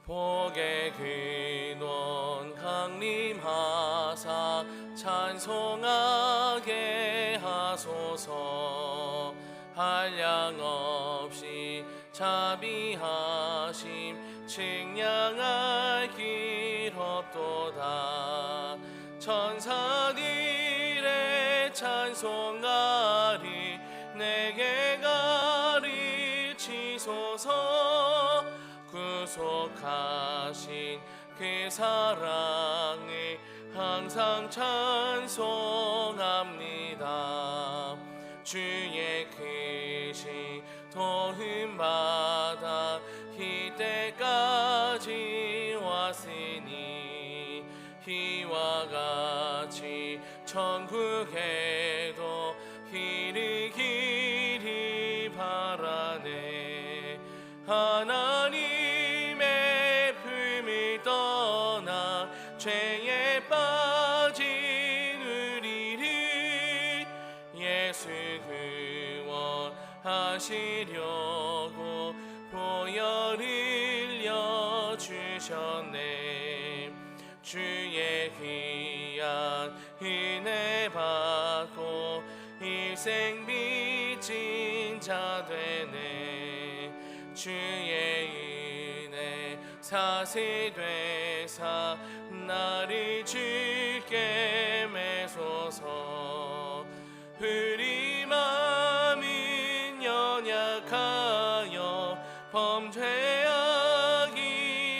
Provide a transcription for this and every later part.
복의 근원 강림하사 찬송하게 하소서. 한량없이 자비하심 측량할 길 없도다. 천사들의 찬송가리 내게 가르치소서. 구속하신 그 사랑을 항상 찬송합니다. 주의 크신 도움 받아 이때까지 왔으니 이와 같이 천국에도 이르기를 바라네. 하나님의 품을 떠나 죄에 빠진 우리를 예수 구원하시려고 보혈 흘려 주셨네. 주의 귀한 은혜 받고 일생 빚진 자 되네. 주의 은혜 사세되사 나를 주께 매소서. 우리 마음은 연약하여 범죄하기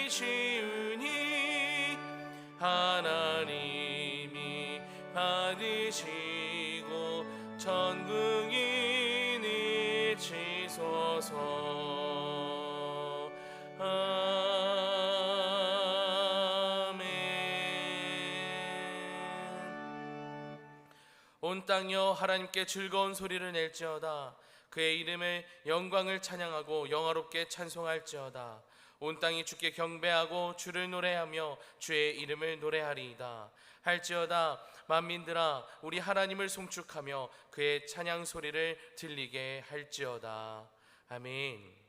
쉬우니 하나님이 받으시고 천국인을 치소서. 온 땅이여 하나님께 즐거운 소리를 낼지어다. 그의 이름의 영광을 찬양하고 영화롭게 찬송할지어다. 온 땅이 주께 경배하고 주를 노래하며 주의 이름을 노래하리이다. 할지어다. 만민들아 우리 하나님을 송축하며 그의 찬양 소리를 들리게 할지어다. 아멘.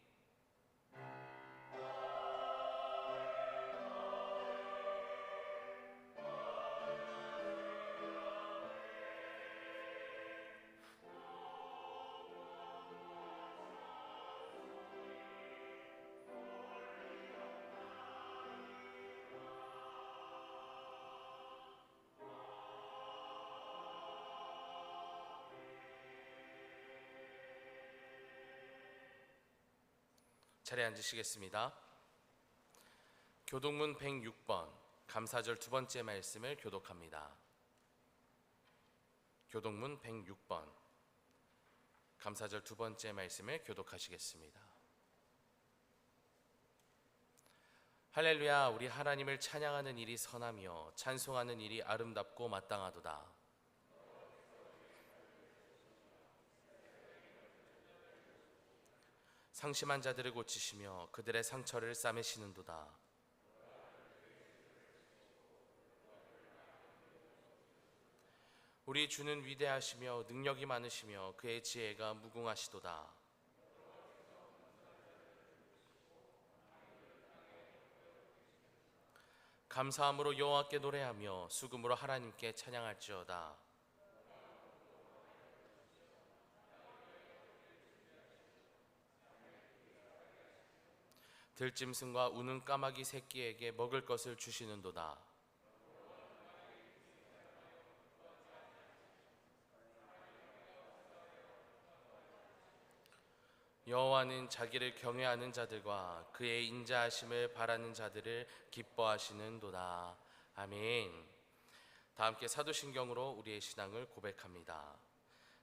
자리에 앉으시겠습니다. 교독문 106번 감사절 두 번째 말씀을 교독합니다. 교독문 106번 감사절 두 번째 말씀을 교독하시겠습니다. 할렐루야. 우리 하나님을 찬양하는 일이 선하며 찬송하는 일이 아름답고 마땅하도다. 상심한 자들을 고치시며 그들의 상처를 싸매시는도다. 우리 주는 위대하시며 능력이 많으시며 그의 지혜가 무궁하시도다. 감사함으로 여호와께 노래하며 수금으로 하나님께 찬양할지어다. 들짐승과 우는 까마귀 새끼에게 먹을 것을 주시는도다. 여호와는 자기를 경외하는 자들과 그의 인자하심을 바라는 자들을 기뻐하시는도다. 아멘. 다 함께 사도신경으로 우리의 신앙을 고백합니다.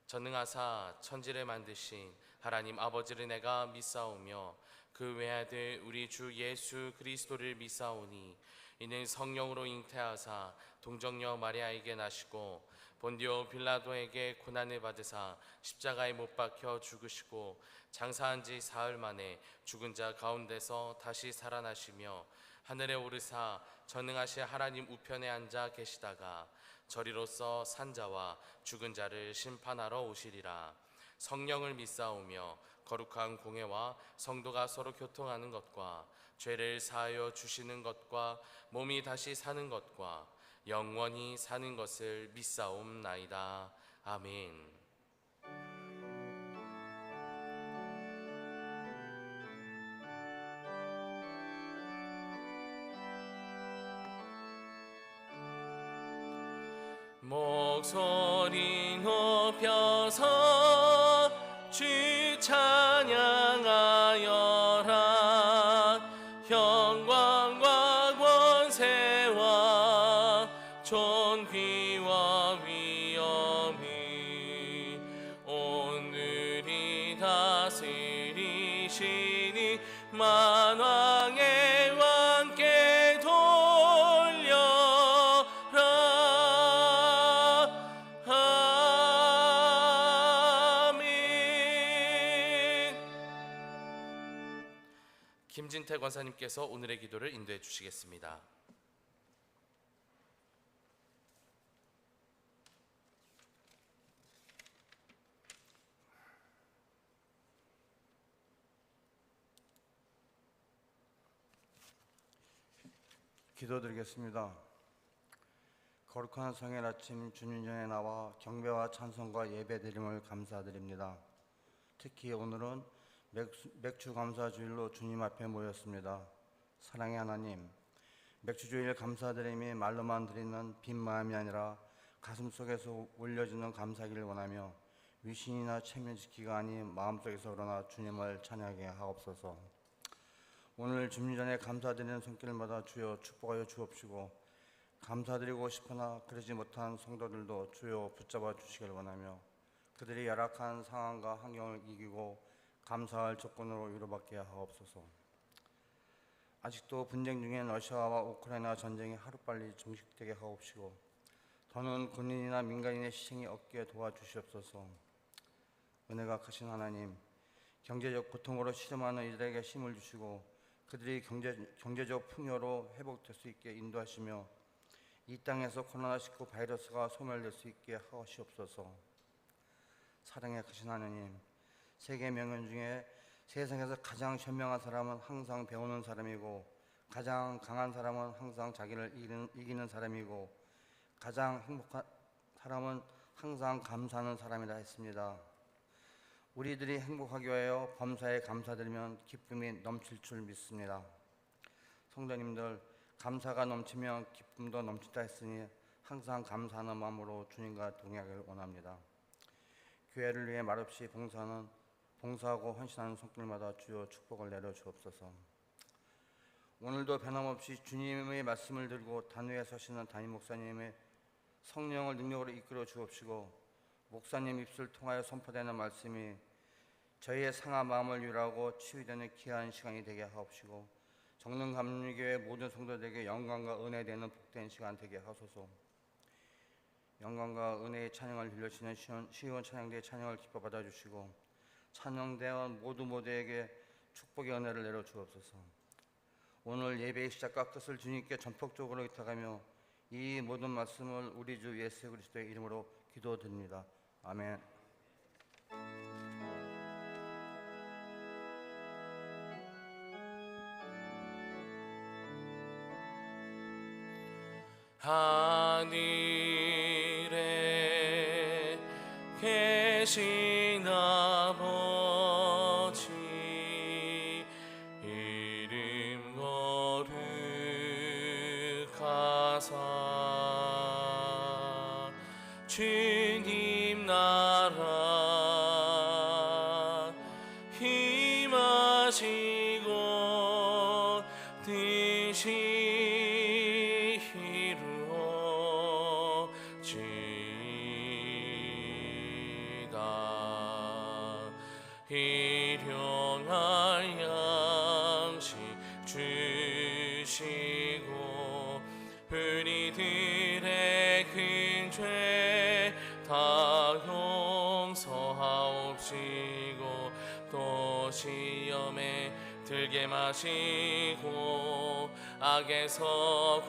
전능하사 천지를 만드신 하나님 아버지를 내가 믿사오며 그 외아들 우리 주 예수 그리스도를 믿사오니 이는 성령으로 잉태하사 동정녀 마리아에게 나시고 본디오 빌라도에게 고난을 받으사 십자가에 못 박혀 죽으시고 장사한 지 사흘 만에 죽은 자 가운데서 다시 살아나시며 하늘에 오르사 전능하신 하나님 우편에 앉아 계시다가 저리로서 산 자와 죽은 자를 심판하러 오시리라. 성령을 믿사오며 거룩한 공회와 성도가 서로 교통하는 것과 죄를 사하여 주시는 것과 몸이 다시 사는 것과 영원히 사는 것을 믿사옵나이다. 아멘. 목소리 높여서 주 찬양하여라. 영광과 권세와 존귀와 위엄이 오늘이 다스리시니 만왕의 왕께 돌려라. 김진태 권사님께서 오늘의 기도를 인도해 주시겠습니다. 기도드리겠습니다. 거룩한 성일 아침 주님 전에 나와 경배와 찬송과 예배드림을 감사드립니다. 특히 오늘은 맥주 감사주일로 주님 앞에 모였습니다. 사랑의 하나님, 맥주주일 감사드림이 말로만 드리는 빈 마음이 아니라 가슴속에서 올려지는 감사기를 원하며 위신이나 체면지키가 아닌 마음속에서 우러나 주님을 찬양하게 하옵소서. 오늘 주님 전에 감사드리는 손길마다 주여 축복하여 주옵시고, 감사드리고 싶으나 그러지 못한 성도들도 주여 붙잡아 주시길 원하며 그들이 열악한 상황과 환경을 이기고 감사할 조건으로 위로받게 하옵소서. 아직도 분쟁 중인 러시아와 우크라이나 전쟁이 하루빨리 종식되게 하옵시고, 더는 군인이나 민간인의 희생이 없게 도와주시옵소서. 은혜가 크신 하나님, 경제적 고통으로 시름하는 이들에게 힘을 주시고 그들이 경제적 풍요로 회복될 수 있게 인도하시며 이 땅에서 코로나19 바이러스가 소멸될 수 있게 하시옵소서. 사랑의 크신 하나님, 세계 명연 중에 세상에서 가장 현명한 사람은 항상 배우는 사람이고, 가장 강한 사람은 항상 자기를 이기는 사람이고, 가장 행복한 사람은 항상 감사하는 사람이라 했습니다. 우리들이 행복하기 위하여 범사에 감사드리면 기쁨이 넘칠 줄 믿습니다. 성도님들, 감사가 넘치면 기쁨도 넘친다 했으니 항상 감사하는 마음으로 주님과 동행하기를 원합니다. 교회를 위해 말없이 봉사하고 헌신하는 손길마다 주여 축복을 내려 주옵소서. 오늘도 변함없이 주님의 말씀을 들고 단위에 서시는 담임 목사님의 성령을 능력으로 이끌어 주옵시고, 목사님 입술 통하여 선포되는 말씀이 저희의 상한 마음을 위로하고 치유되는 귀한 시간이 되게 하옵시고, 정릉감리교회 모든 성도들에게 영광과 은혜 되는 복된 시간 되게 하소서. 영광과 은혜의 찬양을 빌려주시는 시온 찬양대의 찬양을 기뻐 받아주시고, 찬양대원 모두에게 축복의 은혜를 내려 주옵소서. 오늘 예배의 시작과 끝을 주님께 전폭적으로 의탁하며 이 모든 말씀을 우리 주 예수 그리스도의 이름으로 기도드립니다. 아멘. 하늘에 계신 아버지, 이름 거룩하사 주님 나라 임하시고 뜻이 일용할 양식 주시고 우리들의 큰 죄 다 용서하옵시고 또 시험에 들게 마시고 악에서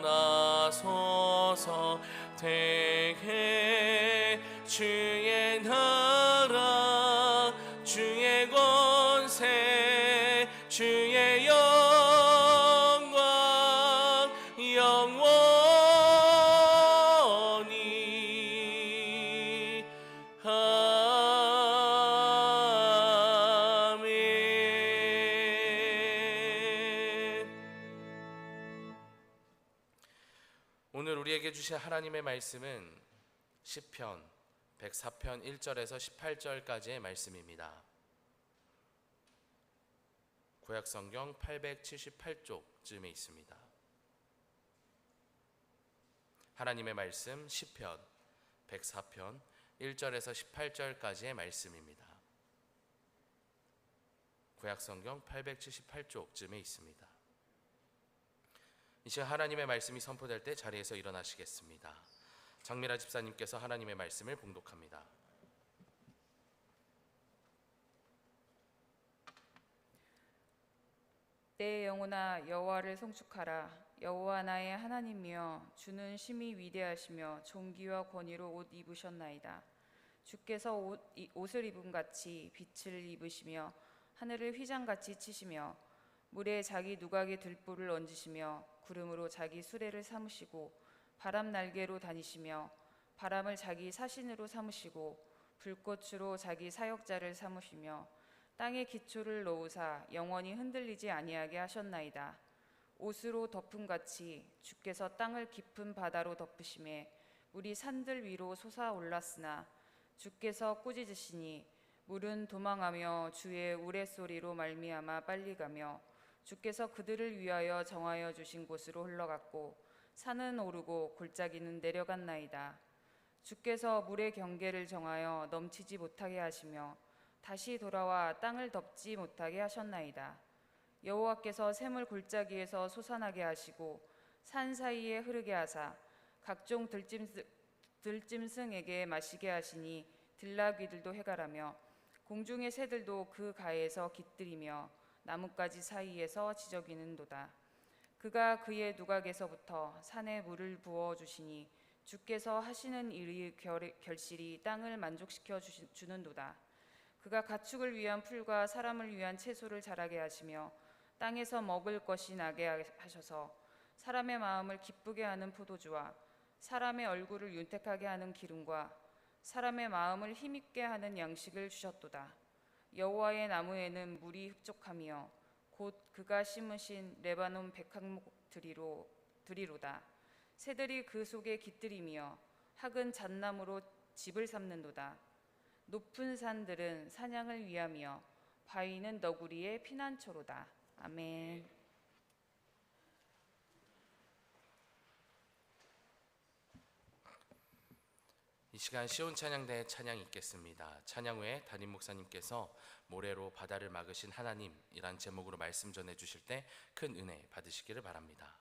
구원하소서. 대개 주의 나라 주의 주의 권세 주의 영광 영원히 아멘. 오늘 우리에게 주신 하나님의 말씀은 시편 104편 1절에서 18절까지의 말씀입니다. 구약성경 878쪽쯤에 있습니다. 하나님의 말씀 시편 104편 1절에서 18절까지의 말씀입니다. 구약성경 878쪽쯤에 있습니다. 이 시간 하나님의 말씀이 선포될 때 자리에서 일어나시겠습니다. 장미라 집사님께서 하나님의 말씀을 봉독합니다. 내 영혼아 여호와를 송축하라. 여호와 나의 하나님이여 주는 심히 위대하시며 존귀와 권위로 옷 입으셨나이다. 주께서 옷을 입은 같이 빛을 입으시며 하늘을 휘장같이 치시며 물에 자기 누각에 들불을 얹으시며 구름으로 자기 수레를 삼으시고 바람 날개로 다니시며 바람을 자기 사신으로 삼으시고 불꽃으로 자기 사역자를 삼으시며 땅에 기초를 놓으사 영원히 흔들리지 아니하게 하셨나이다. 옷으로 덮음같이 주께서 땅을 깊은 바다로 덮으심에 물이 산들 위로 솟아올랐으나 주께서 꾸짖으시니 물은 도망하며 주의 우레소리로 말미암아 빨리 가며 주께서 그들을 위하여 정하여 주신 곳으로 흘러갔고 산은 오르고 골짜기는 내려갔나이다. 주께서 물의 경계를 정하여 넘치지 못하게 하시며 다시 돌아와 땅을 덮지 못하게 하셨나이다. 여호와께서 샘을 골짜기에서 솟아나게 하시고 산 사이에 흐르게 하사 각종 들짐승에게 마시게 하시니 들나귀들도 해갈하며 공중의 새들도 그 가에서 깃들이며 나뭇가지 사이에서 지저귀는도다. 그가 그의 누각에서부터 산에 물을 부어 주시니 주께서 하시는 일의 결실이 땅을 만족시켜 주는도다. 그가 가축을 위한 풀과 사람을 위한 채소를 자라게 하시며 땅에서 먹을 것이 나게 하셔서 사람의 마음을 기쁘게 하는 포도주와 사람의 얼굴을 윤택하게 하는 기름과 사람의 마음을 힘있게 하는 양식을 주셨도다. 여호와의 나무에는 물이 흡족하며 곧 그가 심으신 레바논 백향목들이로다. 새들이 그 속에 깃들이며 학은 잣나무로 집을 삼는도다. 높은 산들은 사냥을 위하며 바위는 너구리의 피난처로다. 아멘. 이 시간 시온 찬양대의 찬양이 있겠습니다. 찬양 후에 담임 목사님께서 모래로 바다를 막으신 하나님이란 제목으로 말씀 전해 주실 때 큰 은혜 받으시기를 바랍니다.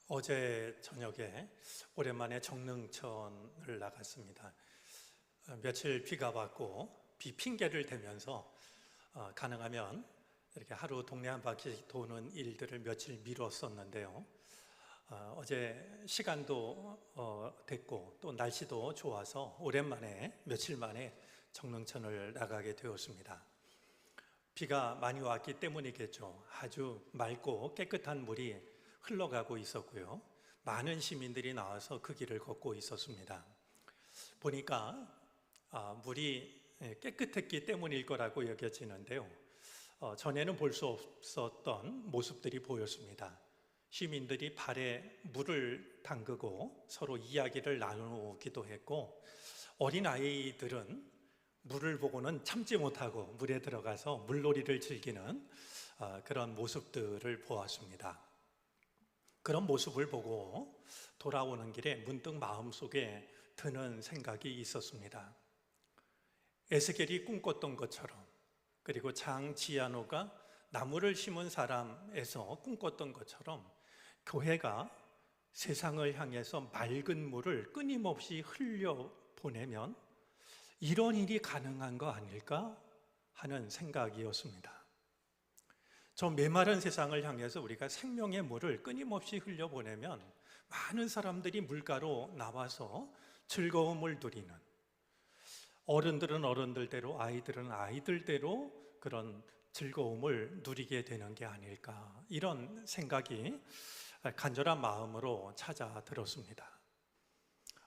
어제 저녁에 오랜만에 정릉천을 나갔습니다. 며칠 비가 왔고 비 핑계를 대면서 가능하면 이렇게 하루 동네 한 바퀴 도는 일들을 며칠 미뤘었는데요. 어제 시간도 됐고 또 날씨도 좋아서 오랜만에 며칠 만에 정릉천을 나가게 되었습니다. 비가 많이 왔기 때문이겠죠. 아주 맑고 깨끗한 물이 흘러가고 있었고요. 많은 시민들이 나와서 그 길을 걷고 있었습니다. 보니까 물이 깨끗했기 때문일 거라고 여겨지는데요. 전에는 볼 수 없었던 모습들이 보였습니다. 시민들이 발에 물을 담그고 서로 이야기를 나누기도 했고, 어린아이들은 물을 보고는 참지 못하고 물에 들어가서 물놀이를 즐기는 그런 모습들을 보았습니다. 그런 모습을 보고 돌아오는 길에 문득 마음속에 드는 생각이 있었습니다. 에스겔이 꿈꿨던 것처럼, 그리고 장지아노가 나무를 심은 사람에서 꿈꿨던 것처럼 교회가 세상을 향해서 맑은 물을 끊임없이 흘려보내면 이런 일이 가능한 거 아닐까 하는 생각이었습니다. 저 메마른 세상을 향해서 우리가 생명의 물을 끊임없이 흘려보내면 많은 사람들이 물가로 나와서 즐거움을 누리는, 어른들은 어른들대로, 아이들은 아이들대로 그런 즐거움을 누리게 되는 게 아닐까, 이런 생각이 간절한 마음으로 찾아들었습니다.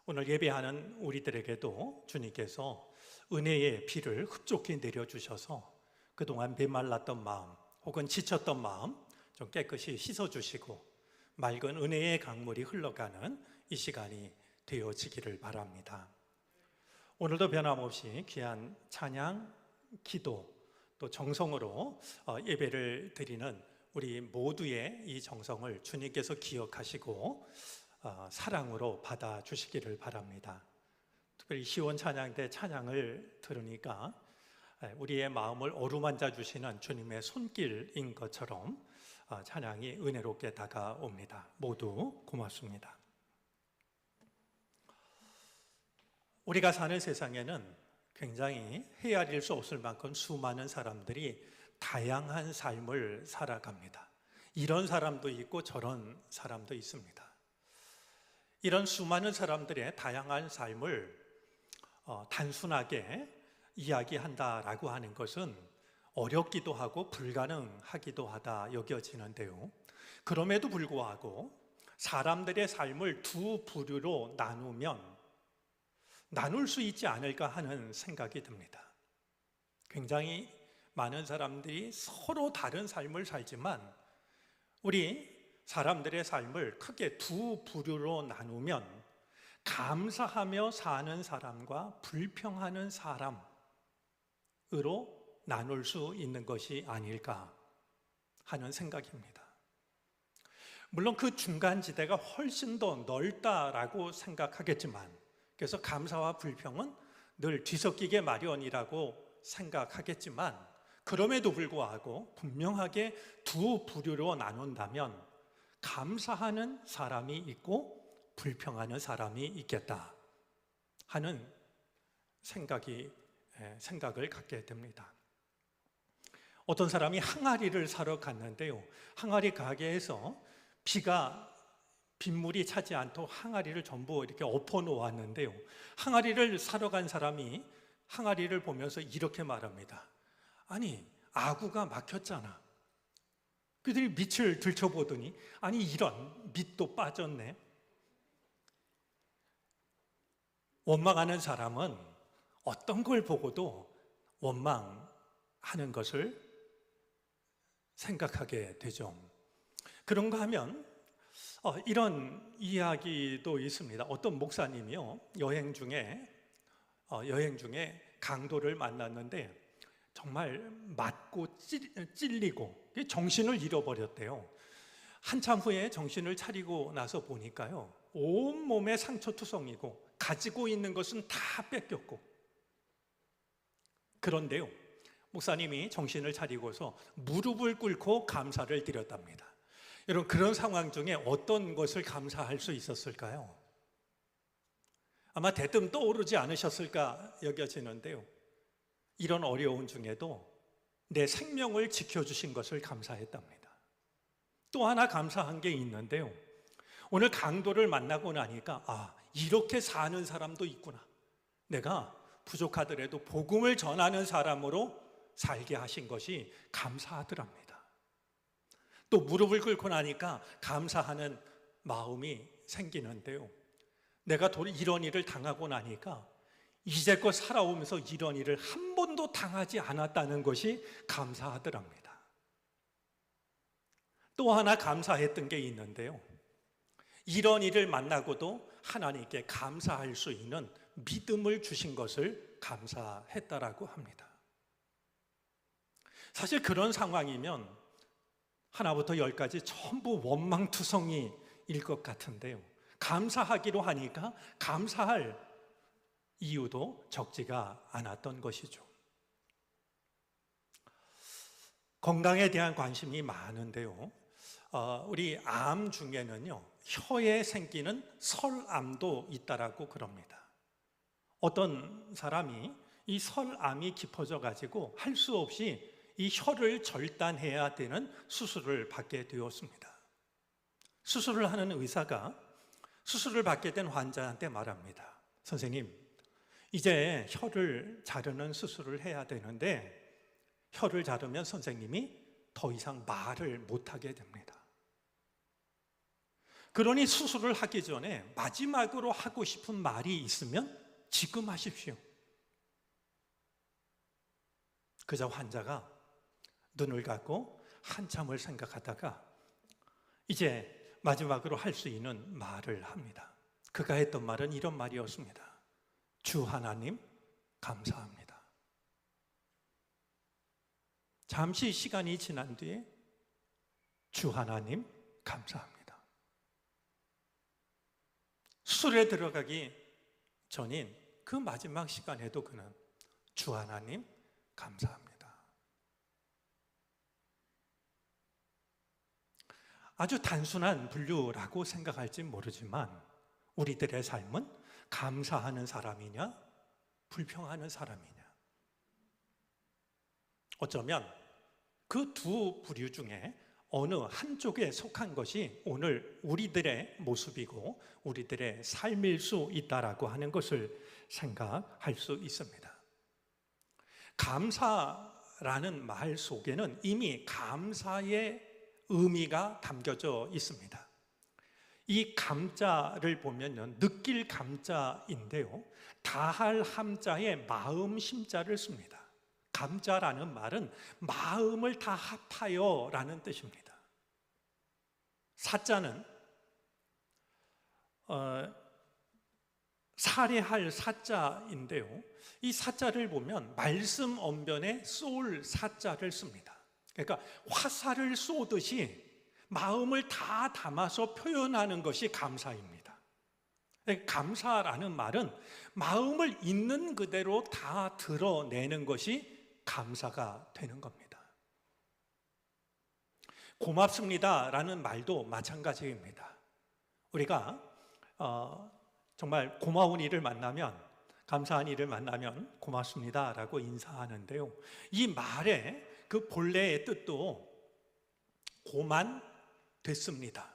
오늘 예배하는 우리들에게도 주님께서 은혜의 비를 흡족히 내려주셔서 그동안 메말랐던 마음 혹은 지쳤던 마음 좀 깨끗이 씻어주시고 맑은 은혜의 강물이 흘러가는 이 시간이 되어지기를 바랍니다. 오늘도 변함없이 귀한 찬양, 기도, 또 정성으로 예배를 드리는 우리 모두의 이 정성을 주님께서 기억하시고 사랑으로 받아주시기를 바랍니다. 특별히 시온 찬양대 찬양을 들으니까 우리의 마음을 어루만져 주시는 주님의 손길인 것처럼 찬양이 은혜롭게 다가옵니다. 모두 고맙습니다. 우리가 사는 세상에는 굉장히 헤아릴 수 없을 만큼 수많은 사람들이 다양한 삶을 살아갑니다. 이런 사람도 있고 저런 사람도 있습니다. 이런 수많은 사람들의 다양한 삶을 단순하게 이야기한다라고 하는 것은 어렵기도 하고 불가능하기도 하다 여겨지는데요. 그럼에도 불구하고 사람들의 삶을 두 부류로 나눌 수 있지 않을까 하는 생각이 듭니다. 굉장히 많은 사람들이 서로 다른 삶을 살지만 우리 사람들의 삶을 크게 두 부류로 나누면 감사하며 사는 사람과 불평하는 사람으로 나눌 수 있는 것이 아닐까 하는 생각입니다. 물론 그 중간지대가 훨씬 더 넓다라고 생각하겠지만, 그래서 감사와 불평은 늘 뒤섞이게 마련이라고 생각하겠지만, 그럼에도 불구하고 분명하게 두 부류로 나눈다면 감사하는 사람이 있고 불평하는 사람이 있겠다 하는 생각을 갖게 됩니다. 어떤 사람이 항아리를 사러 갔는데요, 항아리 가게에서 빗물이 차지 않도록 항아리를 전부 이렇게 엎어 놓았는데요, 항아리를 사러 간 사람이 항아리를 보면서 이렇게 말합니다. 아니, 아구가 막혔잖아. 그들이 밑을 들춰보더니 아니, 이런 밑도 빠졌네. 원망하는 사람은 어떤 걸 보고도 원망하는 것을 생각하게 되죠. 그런가 하면 이런 이야기도 있습니다. 어떤 목사님이요, 여행 중에 강도를 만났는데 정말 맞고 찔리고 정신을 잃어버렸대요. 한참 후에 정신을 차리고 나서 보니까요, 온몸에 상처투성이고 가지고 있는 것은 다 뺏겼고, 그런데요, 목사님이 정신을 차리고서 무릎을 꿇고 감사를 드렸답니다. 여러분, 그런 상황 중에 어떤 것을 감사할 수 있었을까요? 아마 대뜸 떠오르지 않으셨을까 여겨지는데요. 이런 어려움 중에도 내 생명을 지켜주신 것을 감사했답니다. 또 하나 감사한 게 있는데요. 오늘 강도를 만나고 나니까 이렇게 사는 사람도 있구나. 내가 부족하더라도 복음을 전하는 사람으로 살게 하신 것이 감사하더랍니다. 또 무릎을 꿇고 나니까 감사하는 마음이 생기는데요. 내가 이런 일을 당하고 나니까 이제껏 살아오면서 이런 일을 한 번도 당하지 않았다는 것이 감사하더랍니다. 또 하나 감사했던 게 있는데요. 이런 일을 만나고도 하나님께 감사할 수 있는 믿음을 주신 것을 감사했다라고 합니다. 사실 그런 상황이면 하나부터 열까지 전부 원망투성이일 것 같은데요. 감사하기로 하니까 감사할 이유도 적지가 않았던 것이죠. 건강에 대한 관심이 많은데요. 우리 암 중에는요, 혀에 생기는 설암도 있다라고 그럽니다. 어떤 사람이 이 설암이 깊어져 가지고 할 수 없이 이 혀를 절단해야 되는 수술을 받게 되었습니다. 수술을 하는 의사가 수술을 받게 된 환자한테 말합니다. 선생님, 이제 혀를 자르는 수술을 해야 되는데 혀를 자르면 선생님이 더 이상 말을 못하게 됩니다. 그러니 수술을 하기 전에 마지막으로 하고 싶은 말이 있으면 지금 하십시오. 그저 환자가 눈을 감고 한참을 생각하다가 이제 마지막으로 할 수 있는 말을 합니다. 그가 했던 말은 이런 말이었습니다. 주 하나님 감사합니다. 잠시 시간이 지난 뒤에 주 하나님 감사합니다. 수술에 들어가기 전인 그 마지막 시간에도 그는 주 하나님 감사합니다. 아주 단순한 분류라고 생각할지 모르지만 우리들의 삶은 감사하는 사람이냐 불평하는 사람이냐, 어쩌면 그 두 부류 중에 어느 한쪽에 속한 것이 오늘 우리들의 모습이고 우리들의 삶일 수 있다라고 하는 것을 생각할 수 있습니다. 감사라는 말 속에는 이미 감사의 의미가 담겨져 있습니다. 이 감자를 보면요, 느낄 감자인데요, 다할 함자에 마음 심자를 씁니다. 감자라는 말은 마음을 다 합하여 라는 뜻입니다. 사자는 살해할 사자인데요, 이 사자를 보면 말씀 언변에 쏠 사자를 씁니다. 그러니까 화살을 쏘듯이 마음을 다 담아서 표현하는 것이 감사입니다. 감사라는 말은 마음을 있는 그대로 다 드러내는 것이 감사가 되는 겁니다. 고맙습니다라는 말도 마찬가지입니다. 우리가 정말 고마운 일을 만나면, 감사한 일을 만나면 고맙습니다라고 인사하는데요, 이 말의 그 본래의 뜻도 고만 됐습니다.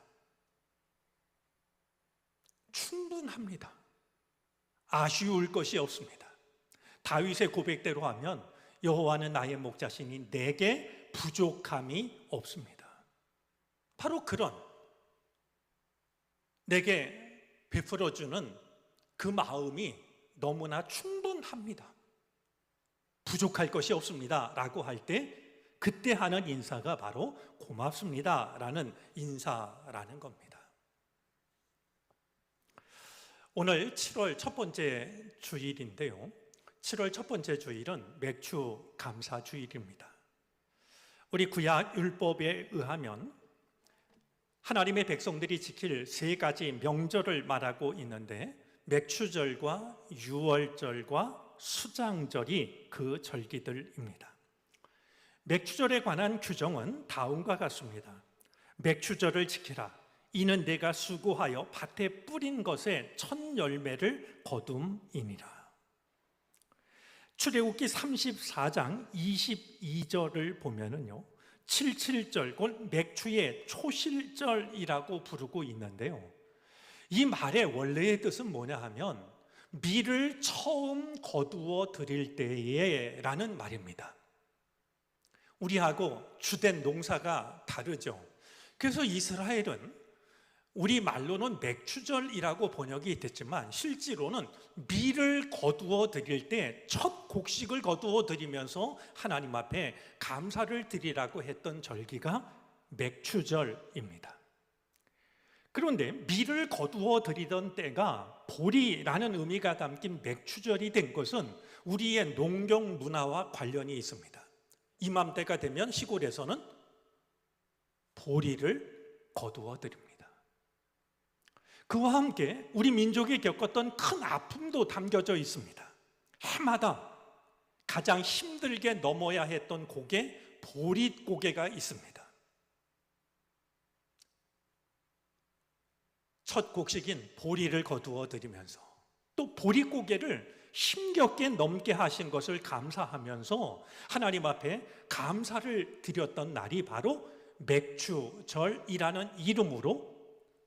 충분합니다. 아쉬울 것이 없습니다. 다윗의 고백대로 하면 여호와는 나의 목자시니 내게 부족함이 없습니다. 바로 그런 내게 베풀어주는 그 마음이 너무나 충분합니다. 부족할 것이 없습니다 라고 할 때 그때 하는 인사가 바로 고맙습니다 라는 인사라는 겁니다. 오늘 7월 첫 번째 주일인데요, 7월 첫 번째 주일은 맥주 감사 주일입니다. 우리 구약 율법에 의하면 하나님의 백성들이 지킬 세 가지 명절을 말하고 있는데 맥추절과 유월절과 수장절이 그 절기들입니다. 맥추절에 관한 규정은 다음과 같습니다. 맥추절을 지키라. 이는 내가 수고하여 밭에 뿌린 것에 첫 열매를 거둠이니라. 출애굽기 34장 22절을 보면은요, 77절, 곧 맥추의 초실절이라고 부르고 있는데요, 이 말의 원래의 뜻은 뭐냐 하면 밀을 처음 거두어 드릴 때에 라는 말입니다. 우리하고 주된 농사가 다르죠. 그래서 이스라엘은 우리 말로는 맥추절이라고 번역이 됐지만 실제로는 밀을 거두어 드릴 때 첫 곡식을 거두어 드리면서 하나님 앞에 감사를 드리라고 했던 절기가 맥추절입니다. 그런데 밀을 거두어 드리던 때가 보리라는 의미가 담긴 맥추절이 된 것은 우리의 농경 문화와 관련이 있습니다. 이맘때가 되면 시골에서는 보리를 거두어 드립니다. 그와 함께 우리 민족이 겪었던 큰 아픔도 담겨져 있습니다. 해마다 가장 힘들게 넘어야 했던 고개, 보릿고개가 있습니다. 첫 곡식인 보리를 거두어 드리면서 또 보릿고개를 힘겹게 넘게 하신 것을 감사하면서 하나님 앞에 감사를 드렸던 날이 바로 맥추절이라는 이름으로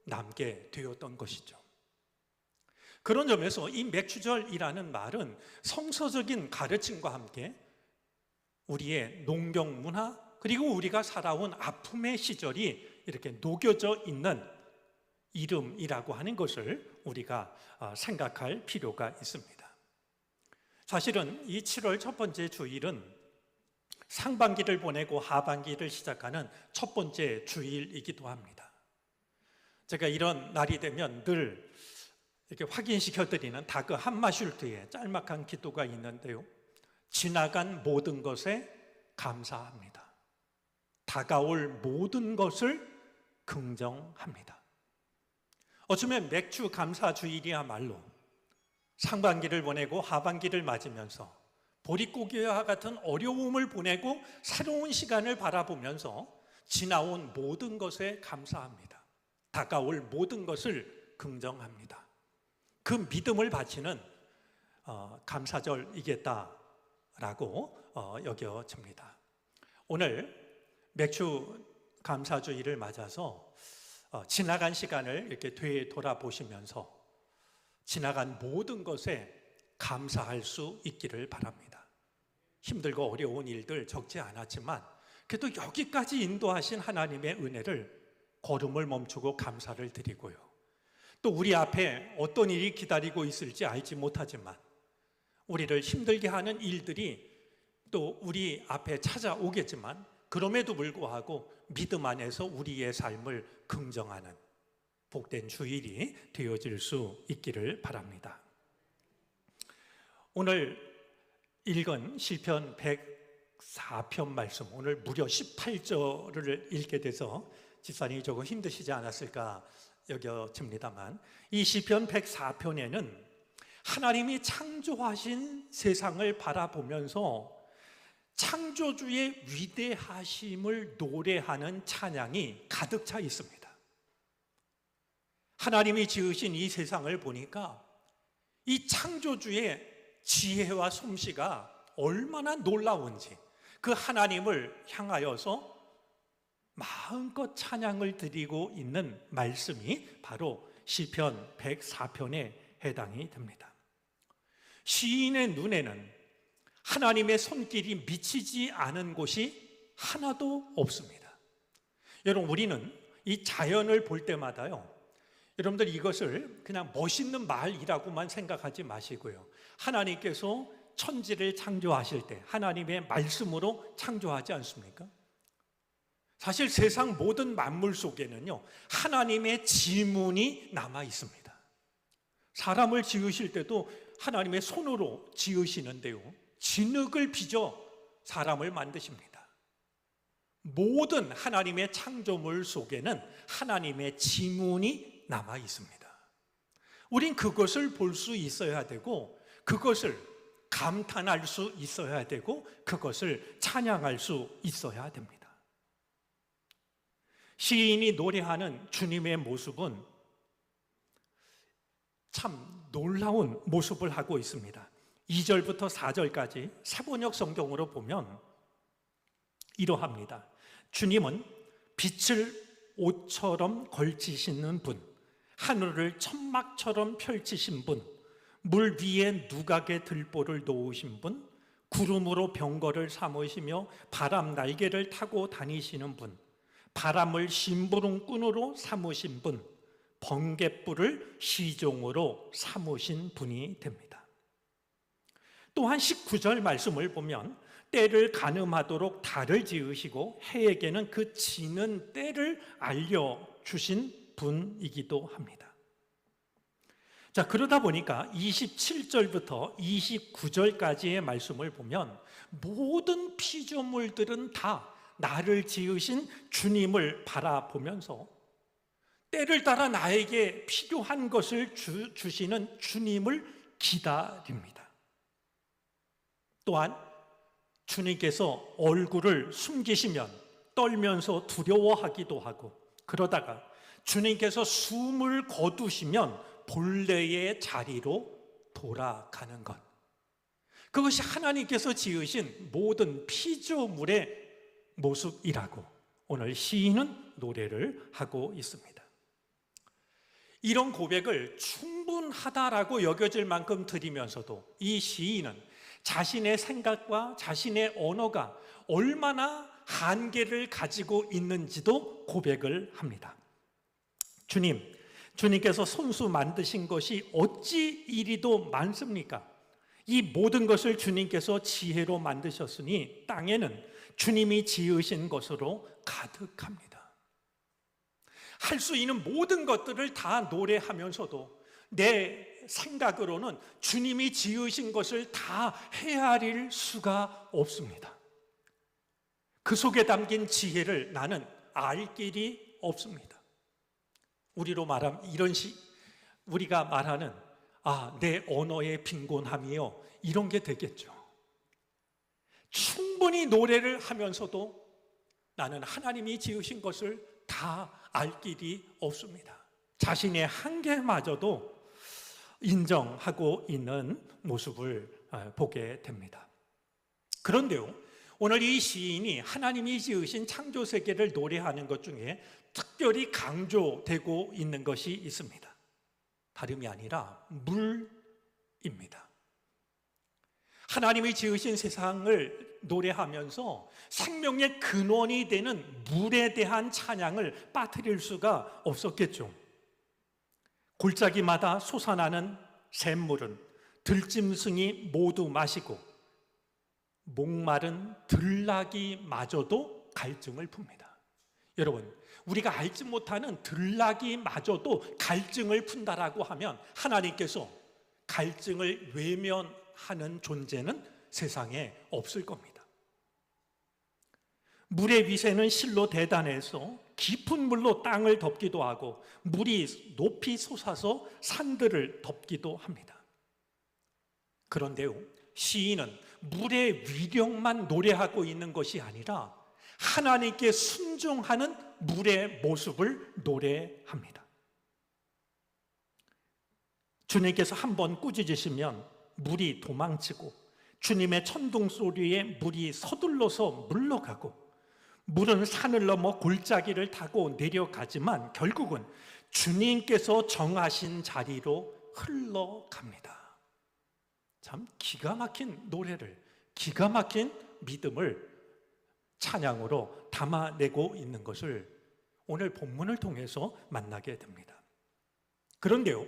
남게 되었던 것이죠. 그런 점에서 이 맥추절이라는 말은 성서적인 가르침과 함께 우리의 농경 문화 그리고 우리가 살아온 아픔의 시절이 이렇게 녹여져 있는 이름이라고 하는 것을 우리가 생각할 필요가 있습니다. 사실은 이 7월 첫 번째 주일은 상반기를 보내고 하반기를 시작하는 첫 번째 주일이기도 합니다. 제가 이런 날이 되면 늘 이렇게 확인시켜드리는 다그 함마슐트의 짤막한 기도가 있는데요, 지나간 모든 것에 감사합니다. 다가올 모든 것을 긍정합니다. 어쩌면 맥추 감사 주일이야말로 상반기를 보내고 하반기를 맞으면서 보릿고개와 같은 어려움을 보내고 새로운 시간을 바라보면서 지나온 모든 것에 감사합니다. 다가올 모든 것을 긍정합니다. 그 믿음을 바치는 감사절이겠다라고 여겨집니다. 오늘 맥추 감사주일을 맞아서 지나간 시간을 이렇게 되돌아보시면서 지나간 모든 것에 감사할 수 있기를 바랍니다. 힘들고 어려운 일들 적지 않았지만 그래도 여기까지 인도하신 하나님의 은혜를 걸음을 멈추고 감사를 드리고요, 또 우리 앞에 어떤 일이 기다리고 있을지 알지 못하지만 우리를 힘들게 하는 일들이 또 우리 앞에 찾아오겠지만 그럼에도 불구하고 믿음 안에서 우리의 삶을 긍정하는 복된 주일이 되어질 수 있기를 바랍니다. 오늘 읽은 시편 104편 말씀, 오늘 무려 18절을 읽게 돼서 집사님이 조금 힘드시지 않았을까 여겨집니다만, 이 시편 104편에는 하나님이 창조하신 세상을 바라보면서 창조주의 위대하심을 노래하는 찬양이 가득 차 있습니다. 하나님이 지으신 이 세상을 보니까 이 창조주의 지혜와 솜씨가 얼마나 놀라운지 그 하나님을 향하여서 마음껏 찬양을 드리고 있는 말씀이 바로 시편 104편에 해당이 됩니다. 시인의 눈에는 하나님의 손길이 미치지 않은 곳이 하나도 없습니다. 여러분, 우리는 이 자연을 볼 때마다요, 여러분들 이것을 그냥 멋있는 말이라고만 생각하지 마시고요, 하나님께서 천지를 창조하실 때 하나님의 말씀으로 창조하지 않습니까? 사실 세상 모든 만물 속에는요, 하나님의 지문이 남아 있습니다. 사람을 지으실 때도 하나님의 손으로 지으시는데요, 진흙을 빚어 사람을 만드십니다. 모든 하나님의 창조물 속에는 하나님의 지문이 남아 있습니다. 우린 그것을 볼 수 있어야 되고, 그것을 감탄할 수 있어야 되고, 그것을 찬양할 수 있어야 됩니다. 시인이 노래하는 주님의 모습은 참 놀라운 모습을 하고 있습니다. 2절부터 4절까지 세번역 성경으로 보면 이러합니다. 주님은 빛을 옷처럼 걸치시는 분, 하늘을 천막처럼 펼치신 분, 물 위에 누각의 들보를 놓으신 분, 구름으로 병거를 삼으시며 바람 날개를 타고 다니시는 분, 바람을 심부름꾼으로 삼으신 분, 번갯불을 시종으로 삼으신 분이 됩니다. 또한 19절 말씀을 보면 때를 가늠하도록 달을 지으시고 해에게는 그 지는 때를 알려주신 분이기도 합니다. 자, 그러다 보니까 27절부터 29절까지의 말씀을 보면 모든 피조물들은 다 나를 지으신 주님을 바라보면서 때를 따라 나에게 필요한 것을 주시는 주님을 기다립니다. 또한 주님께서 얼굴을 숨기시면 떨면서 두려워하기도 하고, 그러다가 주님께서 숨을 거두시면 본래의 자리로 돌아가는 것, 그것이 하나님께서 지으신 모든 피조물의 모습이라고 오늘 시인은 노래를 하고 있습니다. 이런 고백을 충분하다라고 여겨질 만큼 드리면서도 이 시인은 자신의 생각과 자신의 언어가 얼마나 한계를 가지고 있는지도 고백을 합니다. 주님께서 손수 만드신 것이 어찌 이리도 많습니까? 이 모든 것을 주님께서 지혜로 만드셨으니 땅에는 주님이 지으신 것으로 가득합니다. 할 수 있는 모든 것들을 다 노래하면서도 내 생각으로는 주님이 지으신 것을 다 헤아릴 수가 없습니다. 그 속에 담긴 지혜를 나는 알 길이 없습니다. 우리로 말하면 우리가 말하는 내 언어의 빈곤함이요, 이런 게 되겠죠. 충분히 노래를 하면서도 나는 하나님이 지으신 것을 다 알 길이 없습니다. 자신의 한계마저도 인정하고 있는 모습을 보게 됩니다. 그런데요, 오늘 이 시인이 하나님이 지으신 창조 세계를 노래하는 것 중에 특별히 강조되고 있는 것이 있습니다. 다름이 아니라 물입니다. 하나님이 지으신 세상을 노래하면서 생명의 근원이 되는 물에 대한 찬양을 빠뜨릴 수가 없었겠죠. 골짜기마다 솟아나는 샘물은 들짐승이 모두 마시고 목마른 들나귀마저도 갈증을 풉니다. 여러분, 우리가 알지 못하는 들나귀마저도 갈증을 푼다라고 하면 하나님께서 갈증을 외면하는 존재는 세상에 없을 겁니다. 물의 위세는 실로 대단해서 깊은 물로 땅을 덮기도 하고 물이 높이 솟아서 산들을 덮기도 합니다. 그런데요, 시인은 물의 위력만 노래하고 있는 것이 아니라 하나님께 순종하는 물의 모습을 노래합니다. 주님께서 한번 꾸짖으시면 물이 도망치고 주님의 천둥 소리에 물이 서둘러서 물러가고, 물은 산을 넘어 골짜기를 타고 내려가지만 결국은 주님께서 정하신 자리로 흘러갑니다. 참 기가 막힌 노래를, 기가 막힌 믿음을 찬양으로 담아내고 있는 것을 오늘 본문을 통해서 만나게 됩니다. 그런데요,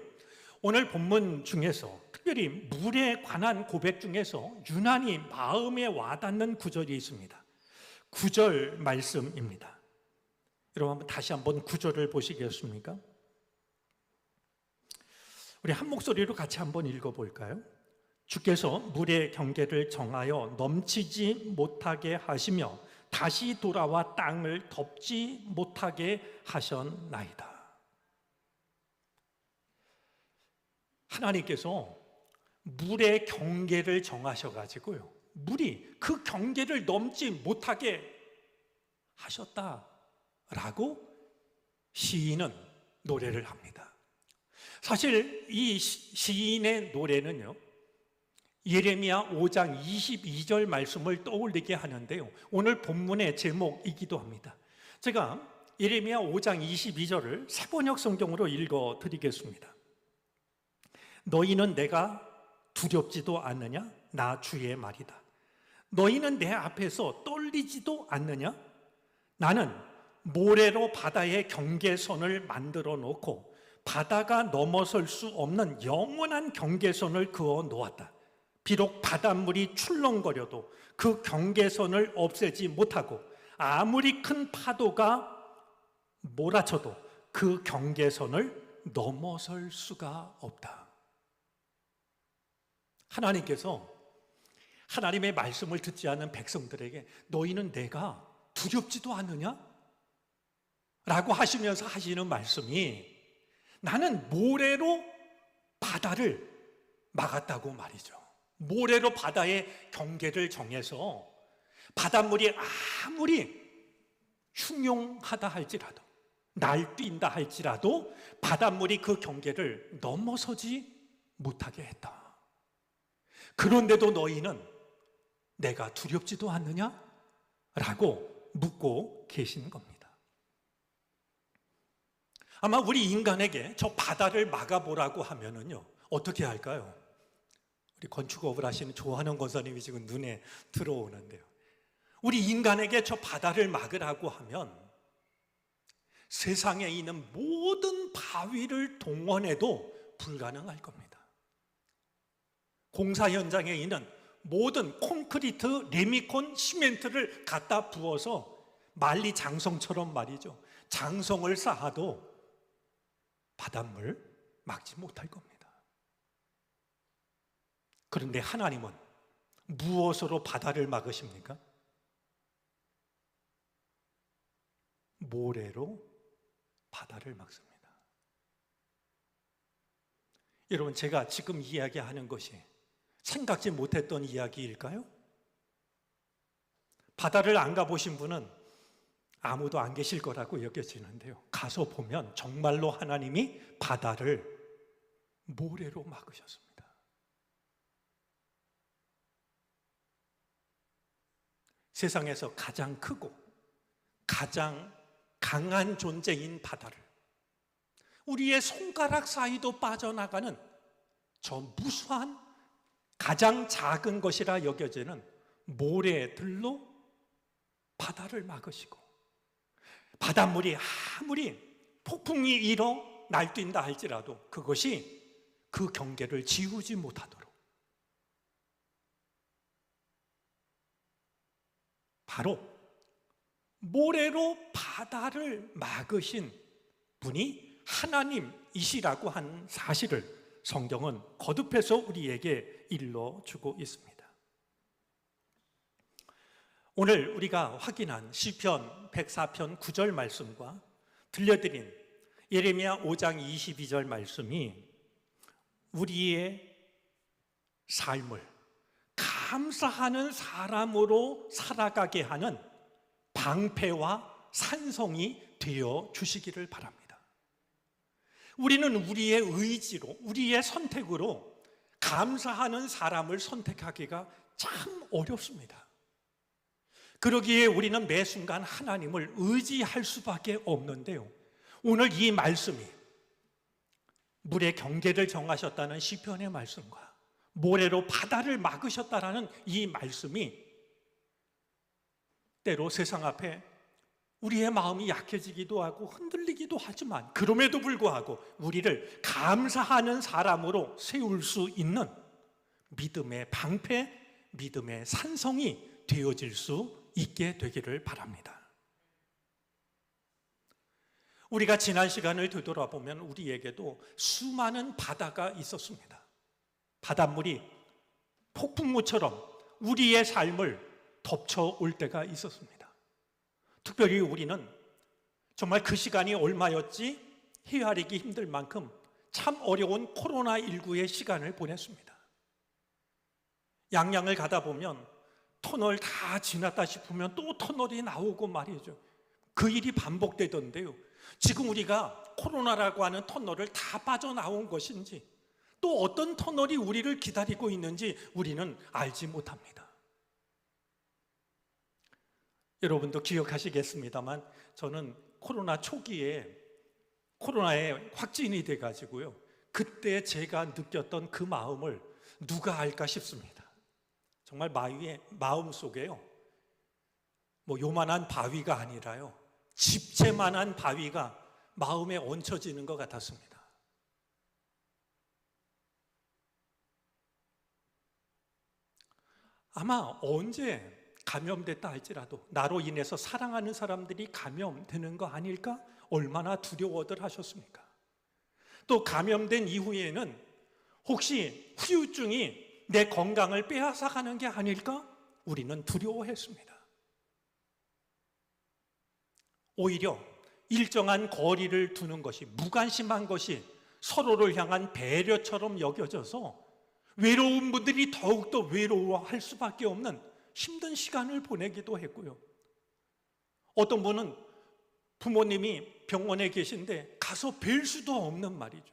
오늘 본문 중에서 특별히 물에 관한 고백 중에서 유난히 마음에 와닿는 구절이 있습니다. 9절 말씀입니다. 여러분 다시 한번 9절을 보시겠습니까? 우리 한 목소리로 같이 한번 읽어볼까요? 주께서 물의 경계를 정하여 넘치지 못하게 하시며 다시 돌아와 땅을 덮지 못하게 하셨나이다. 하나님께서 물의 경계를 정하셔가지고요, 물이 그 경계를 넘지 못하게 하셨다라고 시인은 노래를 합니다. 사실 이 시인의 노래는요, 예레미야 5장 22절 말씀을 떠올리게 하는데요, 오늘 본문의 제목이기도 합니다. 제가 예레미야 5장 22절을 새번역 성경으로 읽어 드리겠습니다. 너희는 내가 두렵지도 않느냐? 나 주의 말이다. 너희는 내 앞에서 떨리지도 않느냐? 나는 모래로 바다의 경계선을 만들어 놓고 바다가 넘어설 수 없는 영원한 경계선을 그어 놓았다. 비록 바닷물이 출렁거려도 그 경계선을 없애지 못하고 아무리 큰 파도가 몰아쳐도 그 경계선을 넘어설 수가 없다. 하나님께서 하나님의 말씀을 듣지 않는 백성들에게 너희는 내가 두렵지도 않느냐? 라고 하시면서 하시는 말씀이 나는 모래로 바다를 막았다고 말이죠. 모래로 바다의 경계를 정해서 바닷물이 아무리 흉용하다 할지라도 날뛴다 할지라도 바닷물이 그 경계를 넘어서지 못하게 했다. 그런데도 너희는 내가 두렵지도 않느냐? 라고 묻고 계신 겁니다. 아마 우리 인간에게 저 바다를 막아보라고 하면은요, 어떻게 할까요? 우리 건축업을 하시는 조한영 권사님이 지금 눈에 들어오는데요, 우리 인간에게 저 바다를 막으라고 하면 세상에 있는 모든 바위를 동원해도 불가능할 겁니다. 공사 현장에 있는 모든 콘크리트, 레미콘, 시멘트를 갖다 부어서 만리장성처럼 말이죠, 장성을 쌓아도 바닷물 막지 못할 겁니다. 그런데 하나님은 무엇으로 바다를 막으십니까? 모래로 바다를 막습니다. 여러분, 제가 지금 이야기하는 것이 생각지 못했던 이야기일까요? 바다를 안 가보신 분은 아무도 안 계실 거라고 여겨지는데요, 가서 보면 정말로 하나님이 바다를 모래로 막으셨습니다. 세상에서 가장 크고 가장 강한 존재인 바다를 우리의 손가락 사이도 빠져나가는 저 무수한 가장 작은 것이라 여겨지는 모래들로 바다를 막으시고, 바닷물이 아무리 폭풍이 일어 날뛴다 할지라도 그것이 그 경계를 지우지 못하도록 바로 모래로 바다를 막으신 분이 하나님이시라고 한 사실을 성경은 거듭해서 우리에게 일러주고 있습니다. 오늘 우리가 확인한 시편 104편 9절 말씀과 들려드린 예레미야 5장 22절 말씀이 우리의 삶을 감사하는 사람으로 살아가게 하는 방패와 산성이 되어 주시기를 바랍니다. 우리는 우리의 의지로, 우리의 선택으로 감사하는 사람을 선택하기가 참 어렵습니다. 그러기에 우리는 매 순간 하나님을 의지할 수밖에 없는데요, 오늘 이 말씀이 물의 경계를 정하셨다는 시편의 말씀과 모래로 바다를 막으셨다라는 이 말씀이 때로 세상 앞에 우리의 마음이 약해지기도 하고 흔들리기도 하지만 그럼에도 불구하고 우리를 감사하는 사람으로 세울 수 있는 믿음의 방패, 믿음의 산성이 되어질 수 있게 되기를 바랍니다. 우리가 지난 시간을 되돌아보면 우리에게도 수많은 바다가 있었습니다. 바닷물이 폭풍우처럼 우리의 삶을 덮쳐올 때가 있었습니다. 특별히 우리는 정말 그 시간이 얼마였지 헤아리기 힘들 만큼 참 어려운 코로나19의 시간을 보냈습니다. 양양을 가다 보면 터널 다 지났다 싶으면 또 터널이 나오고 말이죠. 그 일이 반복되던데요, 지금 우리가 코로나라고 하는 터널을 다 빠져나온 것인지, 또 어떤 터널이 우리를 기다리고 있는지 우리는 알지 못합니다. 여러분도 기억하시겠습니다만, 저는 코로나 초기에 코로나에 확진이 돼가지고요, 그때 제가 느꼈던 그 마음을 누가 알까 싶습니다. 정말 마음 속에요, 뭐 요만한 바위가 아니라요, 집채만한 바위가 마음에 얹혀지는 것 같았습니다. 아마 언제 감염됐다 할지라도 나로 인해서 사랑하는 사람들이 감염되는 거 아닐까? 얼마나 두려워들 하셨습니까? 또 감염된 이후에는 혹시 후유증이 내 건강을 빼앗아가는 게 아닐까? 우리는 두려워했습니다. 오히려 일정한 거리를 두는 것이, 무관심한 것이 서로를 향한 배려처럼 여겨져서 외로운 분들이 더욱더 외로워할 수밖에 없는 힘든 시간을 보내기도 했고요. 어떤 분은 부모님이 병원에 계신데 가서 뵐 수도 없는 말이죠.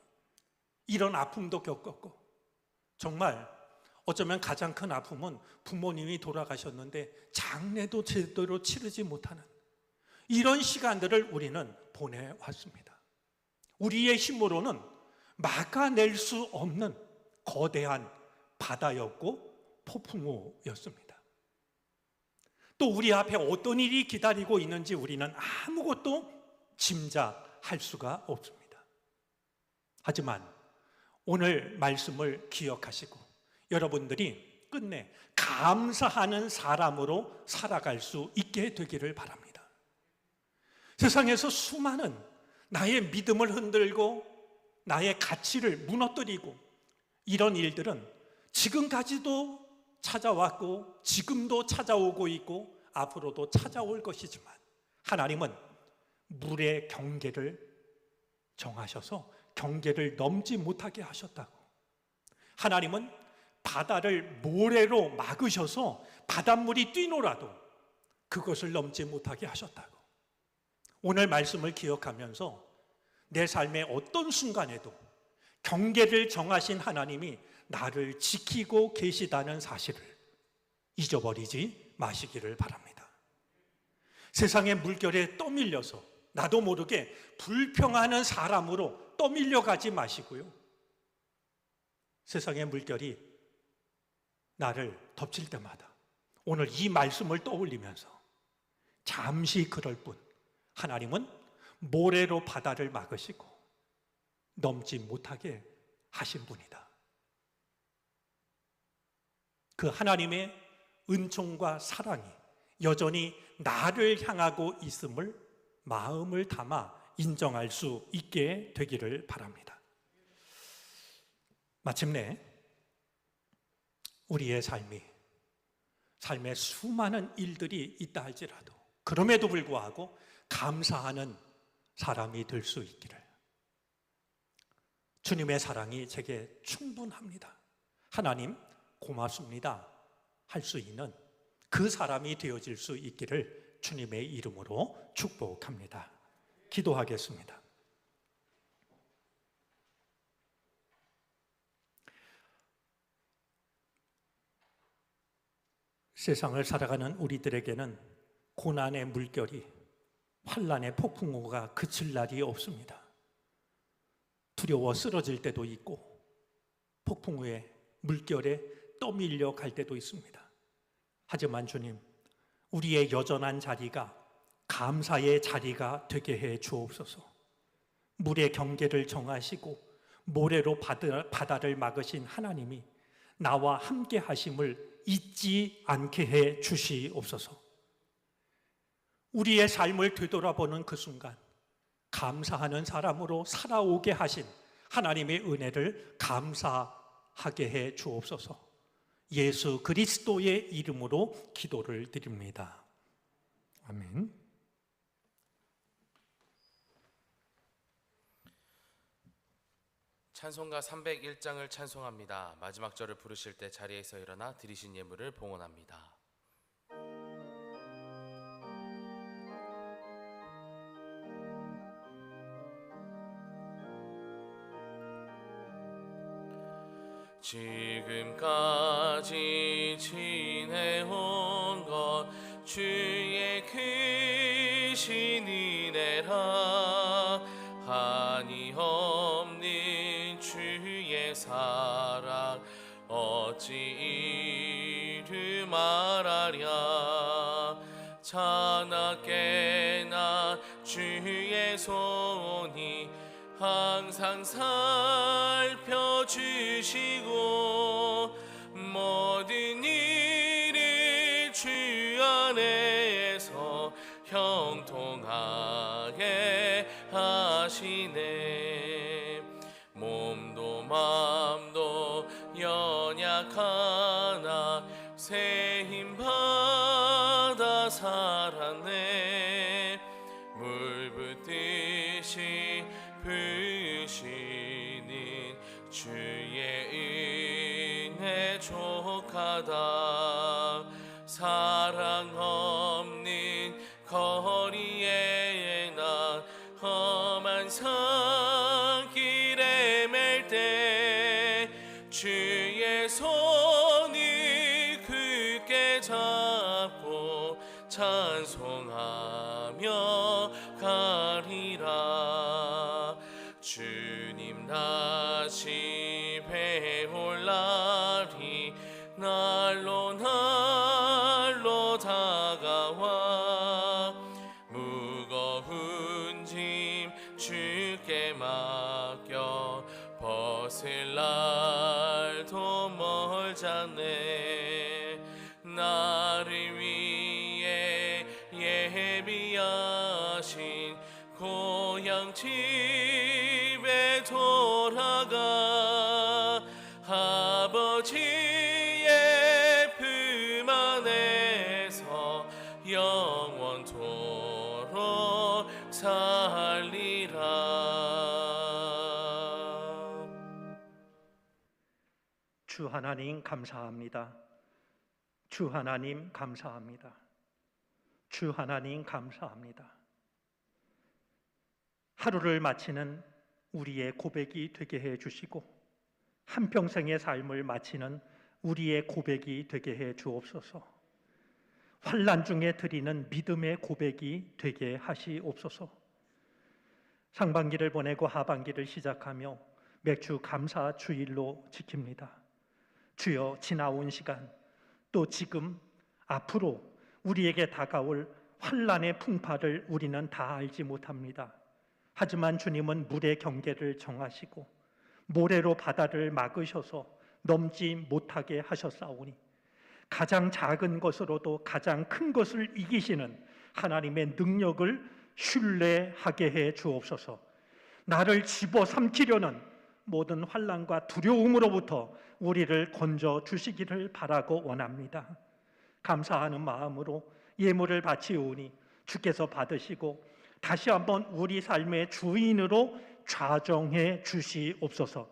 이런 아픔도 겪었고, 정말 어쩌면 가장 큰 아픔은 부모님이 돌아가셨는데 장례도 제대로 치르지 못하는 이런 시간들을 우리는 보내왔습니다. 우리의 힘으로는 막아낼 수 없는 거대한 바다였고 폭풍우였습니다. 또 우리 앞에 어떤 일이 기다리고 있는지 우리는 아무것도 짐작할 수가 없습니다. 하지만 오늘 말씀을 기억하시고 여러분들이 끝내 감사하는 사람으로 살아갈 수 있게 되기를 바랍니다. 세상에서 수많은 나의 믿음을 흔들고 나의 가치를 무너뜨리고 이런 일들은 지금까지도 찾아왔고 지금도 찾아오고 있고 앞으로도 찾아올 것이지만, 하나님은 물의 경계를 정하셔서 경계를 넘지 못하게 하셨다고. 하나님은 바다를 모래로 막으셔서 바닷물이 뛰노라도 그것을 넘지 못하게 하셨다고. 오늘 말씀을 기억하면서 내 삶의 어떤 순간에도 경계를 정하신 하나님이 나를 지키고 계시다는 사실을 잊어버리지 마시기를 바랍니다. 세상의 물결에 떠밀려서 나도 모르게 불평하는 사람으로 떠밀려 가지 마시고요, 세상의 물결이 나를 덮칠 때마다 오늘 이 말씀을 떠올리면서 잠시 그럴 뿐, 하나님은 모래로 바다를 막으시고 넘지 못하게 하신 분이다. 그 하나님의 은총과 사랑이 여전히 나를 향하고 있음을 마음을 담아 인정할 수 있게 되기를 바랍니다. 마침내 우리의 삶에 수많은 일들이 있다 할지라도 그럼에도 불구하고 감사하는 사람이 될 수 있기를, 주님의 사랑이 제게 충분합니다, 하나님 고맙습니다 할 수 있는 그 사람이 되어질 수 있기를 주님의 이름으로 축복합니다. 기도하겠습니다. 세상을 살아가는 우리들에게는 고난의 물결이, 환난의 폭풍우가 그칠 날이 없습니다. 두려워 쓰러질 때도 있고 폭풍우의 물결에 떠밀려 갈 때도 있습니다. 하지만 주님, 우리의 여전한 자리가 감사의 자리가 되게 해 주옵소서. 물의 경계를 정하시고 모래로 바다를 막으신 하나님이 나와 함께 하심을 잊지 않게 해 주시옵소서. 우리의 삶을 되돌아보는 그 순간 감사하는 사람으로 살아오게 하신 하나님의 은혜를 감사하게 해 주옵소서. 예수 그리스도의 이름으로 기도를 드립니다. 아멘. 찬송가 301장을 찬송합니다. 마지막 절을 부르실 때 자리에서 일어나 드리신 예물을 봉헌합니다. 지금까지 지내온 것 주의 크신 은혜라. 한이 없는 주의 사랑 어찌 이루 말하랴. 자나깨나 주의 손이 항상 살펴주시고 모든 일을 주 안에서 형통하게 하시네. 몸도 맘도 연약하나 새 힘 받아 살았네. 물 붓듯이 부으시는 주의 은혜 족하다. 사랑 없는 거리에 나 험한 산길에 맬 때 주의 손을 굳게 잡고 찬송하며 가리라. 주님 다시 배올 날이 날로 날로 다가와. 무거운 짐 주께 맡겨 벗을 날도 멀잖네. 나를 위해 예비하신 고향 집에 돌아가 아버지의 품 안에서 영원토록 살리라. 주 하나님 감사합니다. 주 하나님 감사합니다. 주 하나님 감사합니다. 하루를 마치는 우리의 고백이 되게 해 주시고 한평생의 삶을 마치는 우리의 고백이 되게 해 주옵소서. 환난 중에 드리는 믿음의 고백이 되게 하시옵소서. 상반기를 보내고 하반기를 시작하며 매주 감사 주일로 지킵니다. 주여, 지나온 시간 또 지금 앞으로 우리에게 다가올 환난의 풍파를 우리는 다 알지 못합니다. 하지만 주님은 물의 경계를 정하시고 모래로 바다를 막으셔서 넘지 못하게 하셨사오니 가장 작은 것으로도 가장 큰 것을 이기시는 하나님의 능력을 신뢰하게 해 주옵소서. 나를 집어삼키려는 모든 환난과 두려움으로부터 우리를 건져 주시기를 바라고 원합니다. 감사하는 마음으로 예물을 바치오니 주께서 받으시고 다시 한번 우리 삶의 주인으로 좌정해 주시옵소서.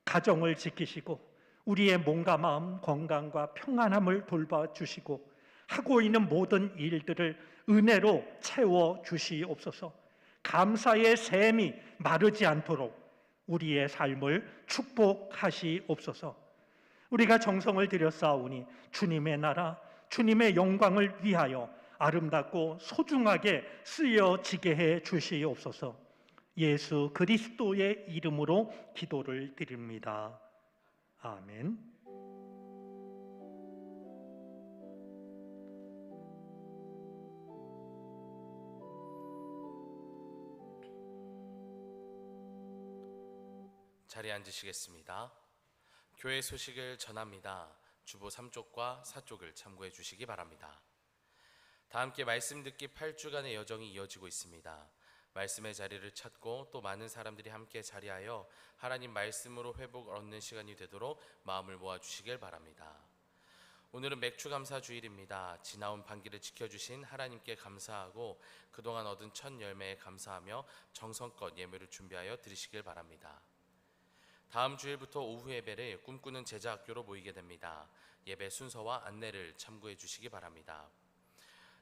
가정을 지키시고 우리의 몸과 마음 건강과 평안함을 돌봐주시고 하고 있는 모든 일들을 은혜로 채워 주시옵소서. 감사의 샘이 마르지 않도록 우리의 삶을 축복하시옵소서. 우리가 정성을 들였사오니 주님의 나라, 주님의 영광을 위하여 아름답고 소중하게 쓰여지게 해 주시옵소서. 예수 그리스도의 이름으로 기도를 드립니다. 아멘. 자리에 앉으시겠습니다. 교회 소식을 전합니다. 주보 3쪽과 4쪽을 참고해 주시기 바랍니다. 다 함께 말씀 듣기 8주간의 여정이 이어지고 있습니다. 말씀의 자리를 찾고 또 많은 사람들이 함께 자리하여 하나님 말씀으로 회복을 얻는 시간이 되도록 마음을 모아주시길 바랍니다. 오늘은 맥주감사 주일입니다. 지나온 반기를 지켜주신 하나님께 감사하고 그동안 얻은 첫 열매에 감사하며 정성껏 예물을 준비하여 드리시길 바랍니다. 다음 주일부터 오후 예배를 꿈꾸는 제자학교로 모이게 됩니다. 예배 순서와 안내를 참고해 주시기 바랍니다.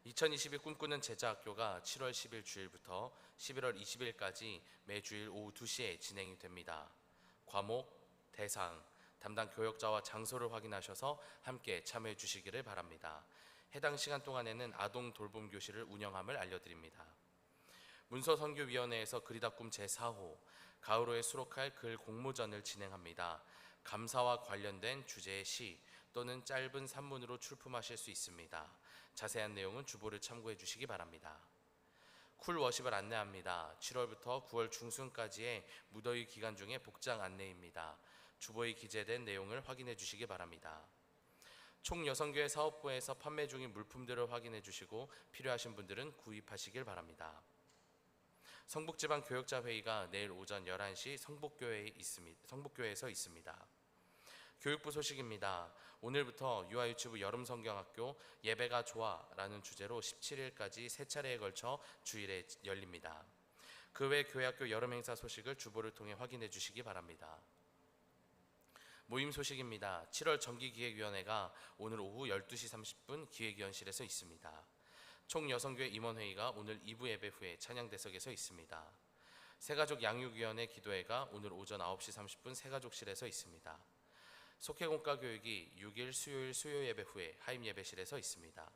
2022 꿈꾸는 제자학교가 7월 10일 주일부터 11월 20일까지 매주일 오후 2시에 진행이 됩니다. 과목, 대상, 담당 교역자와 장소를 확인하셔서 함께 참여해 주시기를 바랍니다. 해당 시간 동안에는 아동 돌봄 교실을 운영함을 알려드립니다. 문서선교위원회에서 그리다 꿈 제4호 가을호에 수록할 글 공모전을 진행합니다. 감사와 관련된 주제의 시 또는 짧은 산문으로 출품하실 수 있습니다. 자세한 내용은 주보를 참고해 주시기 바랍니다. 쿨워십을 안내합니다. 7월부터 9월 중순까지의 무더위 기간 중에 복장 안내입니다. 주보에 기재된 내용을 확인해 주시기 바랍니다. 총여성교회 사업부에서 판매 중인 물품들을 확인해 주시고 필요하신 분들은 구입하시길 바랍니다. 성북지방교역자회의가 내일 오전 11시 성북교회에서 있습니다. 교육부 소식입니다. 오늘부터 유아유치부 여름성경학교 예배가 좋아라는 주제로 17일까지 3차례에 걸쳐 주일에 열립니다. 그 외 교회학교 여름행사 소식을 주보를 통해 확인해 주시기 바랍니다. 모임 소식입니다. 7월 정기기획위원회가 오늘 오후 12시 30분 기획위원실에서 있습니다. 총여성교회 임원회의가 오늘 2부 예배 후에 찬양대석에서 있습니다. 새가족 양육위원회 기도회가 오늘 오전 9시 30분 새가족실에서 있습니다. 속회공과 교육이 6일 수요일 수요 예배 후에 하임 예배실에서 있습니다.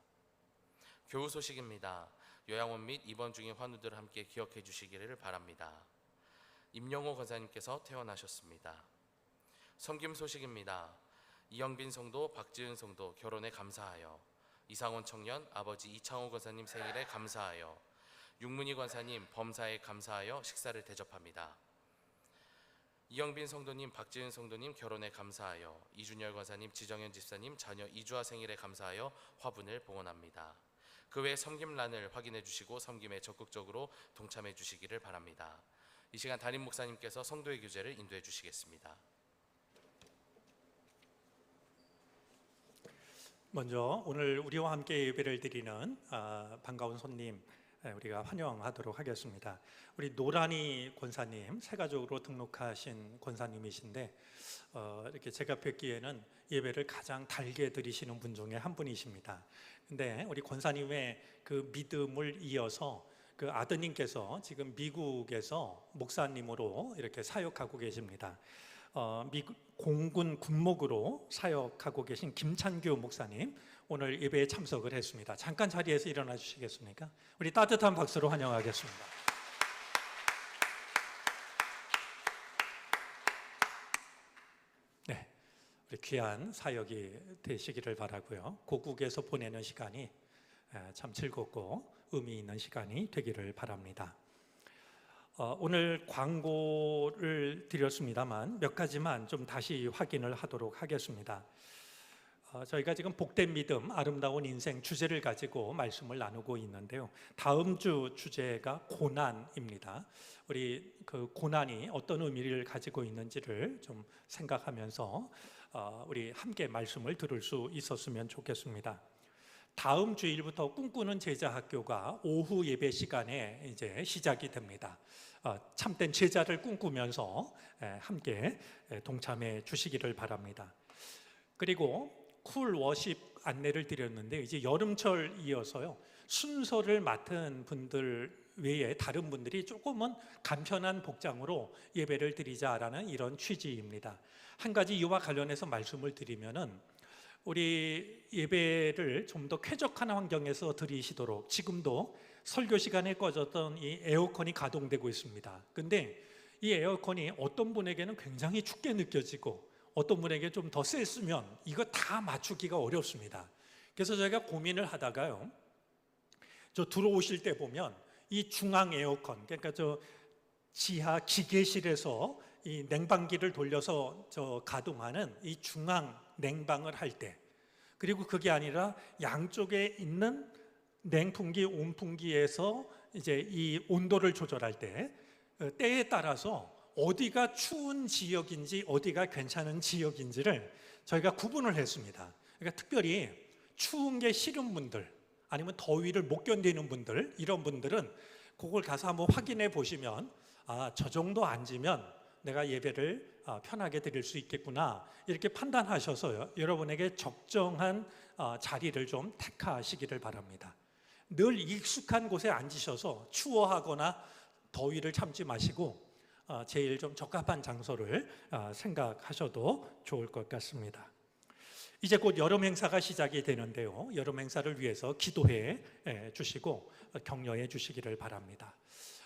교우 소식입니다. 요양원 및 입원 중인 환우들을 함께 기억해 주시기를 바랍니다. 임영호 권사님께서 퇴원하셨습니다. 섬김 소식입니다. 이영빈 성도, 박지은 성도 결혼에 감사하여, 이상원 청년, 아버지 이창호 권사님 생일에 감사하여, 육문희 권사님 범사에 감사하여 식사를 대접합니다. 이영빈 성도님, 박지은 성도님 결혼에 감사하여, 이준열 권사님, 지정현 집사님 자녀 이주아 생일에 감사하여 화분을 봉헌합니다. 그 외 섬김란을 확인해 주시고 섬김에 적극적으로 동참해 주시기를 바랍니다. 이 시간 담임 목사님께서 성도의 교제를 인도해 주시겠습니다. 먼저 오늘 우리와 함께 예배를 드리는 반가운 손님 우리가 환영하도록 하겠습니다. 우리 노란이 권사님, 새가족으로 등록하신 권사님이신데 이렇게 제가 뵙기에는 예배를 가장 달게 드리시는 분 중에 한 분이십니다. 근데 우리 권사님의 그 믿음을 이어서 그 아드님께서 지금 미국에서 목사님으로 이렇게 사역하고 계십니다. 미국 공군 군목으로 사역하고 계신 김찬규 목사님 오늘 예배에 참석을 했습니다. 잠깐 자리에서 일어나 주시겠습니까? 우리 따뜻한 박수로 환영하겠습니다. 네, 우리 귀한 사역이 되시기를 바라고요. 고국에서 보내는 시간이 참 즐겁고 의미 있는 시간이 되기를 바랍니다. 오늘 광고를 드렸습니다만 몇 가지만 좀 다시 확인을 하도록 하겠습니다. 저희가 지금 복된 믿음, 아름다운 인생 주제를 가지고 말씀을 나누고 있는데요. 다음 주 주제가 고난입니다. 우리 그 고난이 어떤 의미를 가지고 있는지를 좀 생각하면서 우리 함께 말씀을 들을 수 있었으면 좋겠습니다. 다음 주일부터 꿈꾸는 제자학교가 오후 예배 시간에 이제 시작이 됩니다. 참된 제자를 꿈꾸면서 함께 동참해 주시기를 바랍니다. 그리고 쿨 워십 안내를 드렸는데 이제 여름철 이어서요 순서를 맡은 분들 외에 다른 분들이 조금은 간편한 복장으로 예배를 드리자라는 이런 취지입니다. 한 가지 이와 관련해서 말씀을 드리면은 우리 예배를 좀 더 쾌적한 환경에서 드리시도록 지금도 설교 시간에 꺼졌던 이 에어컨이 가동되고 있습니다. 근데 이 에어컨이 어떤 분에게는 굉장히 춥게 느껴지고 어떤 분에게 좀 더 셌으면 이거 다 맞추기가 어렵습니다. 그래서 저희가 고민을 하다가요, 저 들어오실 때 보면 이 중앙 에어컨, 그러니까 저 지하 기계실에서 이 냉방기를 돌려서 저 가동하는 이 중앙 냉방을 할 때, 그리고 그게 아니라 양쪽에 있는 냉풍기, 온풍기에서 이제 이 온도를 조절할 때 때에 따라서 어디가 추운 지역인지 어디가 괜찮은 지역인지를 저희가 구분을 했습니다. 그러니까 특별히 추운 게 싫은 분들 아니면 더위를 못 견디는 분들, 이런 분들은 그걸 가서 한번 확인해 보시면 저 정도 앉으면 내가 예배를 편하게 드릴 수 있겠구나 이렇게 판단하셔서 여러분에게 적정한 자리를 좀 택하시기를 바랍니다. 늘 익숙한 곳에 앉으셔서 추워하거나 더위를 참지 마시고 제일 좀 적합한 장소를 생각하셔도 좋을 것 같습니다. 이제 곧 여름 행사가 시작이 되는데요. 여름 행사를 위해서 기도해 주시고 격려해 주시기를 바랍니다.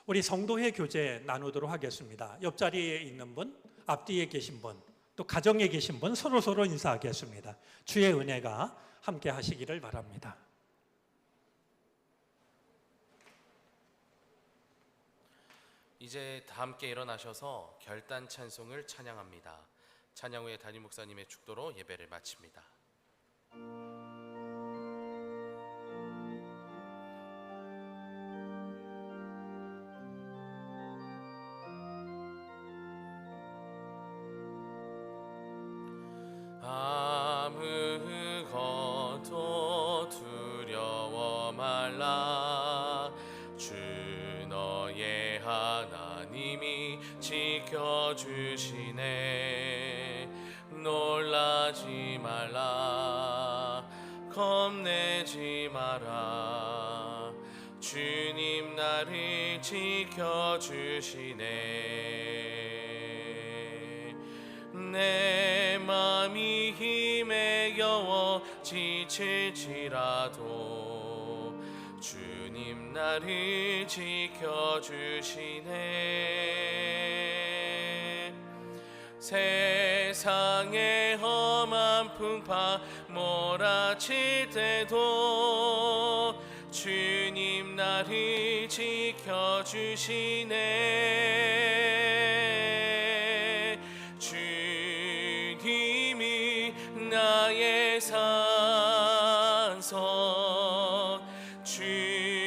우리 성도회 교제 나누도록 하겠습니다. 옆자리에 있는 분, 앞뒤에 계신 분, 또 가정에 계신 분 서로 인사하겠습니다. 주의 은혜가 함께 하시기를 바랍니다. 이제 다 함께 일어나셔서 결단 찬송을 찬양합니다. 찬양 후에 담임 목사님의 축도로 예배를 마칩니다. 아무것도 두려워 말라. 주 너의 하나님이 지켜주시네. 놀라지 말라. 겁내지 마라. 주님 나를 지켜주시네. 내 맘이 힘에 겨워 지칠지라도 주님 나를 지켜주시네. 세상의 험한 풍파 몰아칠 때도 주님 나를 지켜주시네. 주님이 나의 산성, 주님이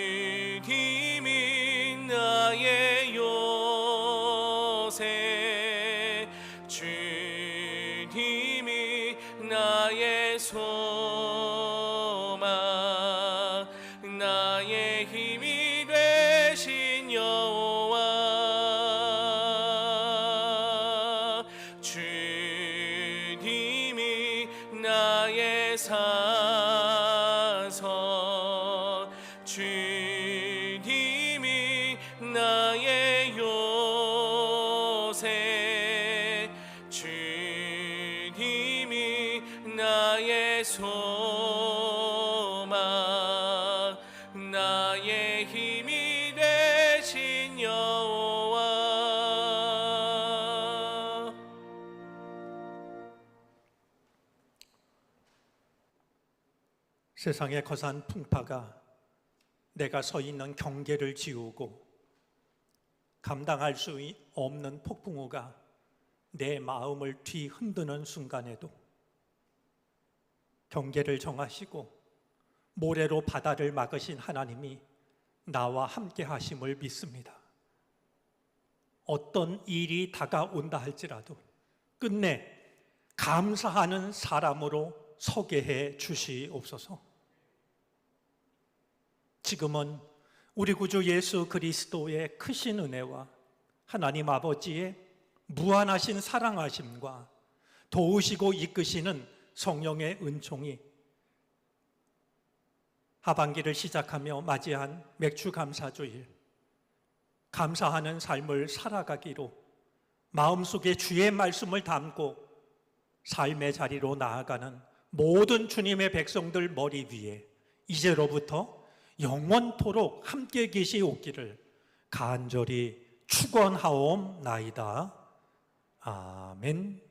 나의 요새, 주님이 나의 소망, 나의 힘이 되신 여호와. 주님이 나의 산성, 주님이 나의 요새, 주님이 나의 소망, 나의 힘이 되신 여호와. 세상의 거센 풍파가 내가 서 있는 경계를 지우고 감당할 수 없는 폭풍우가 내 마음을 뒤흔드는 순간에도 경계를 정하시고 모래로 바다를 막으신 하나님이 나와 함께 하심을 믿습니다. 어떤 일이 다가온다 할지라도 끝내 감사하는 사람으로 서게 해 주시옵소서. 지금은 우리 구주 예수 그리스도의 크신 은혜와 하나님 아버지의 무한하신 사랑하심과 도우시고 이끄시는 성령의 은총이 하반기를 시작하며 맞이한 맥주 감사주일, 감사하는 삶을 살아가기로 마음속에 주의 말씀을 담고 삶의 자리로 나아가는 모든 주님의 백성들 머리 위에 이제로부터 영원토록 함께 계시옵기를 간절히 축원하옵나이다. 아멘.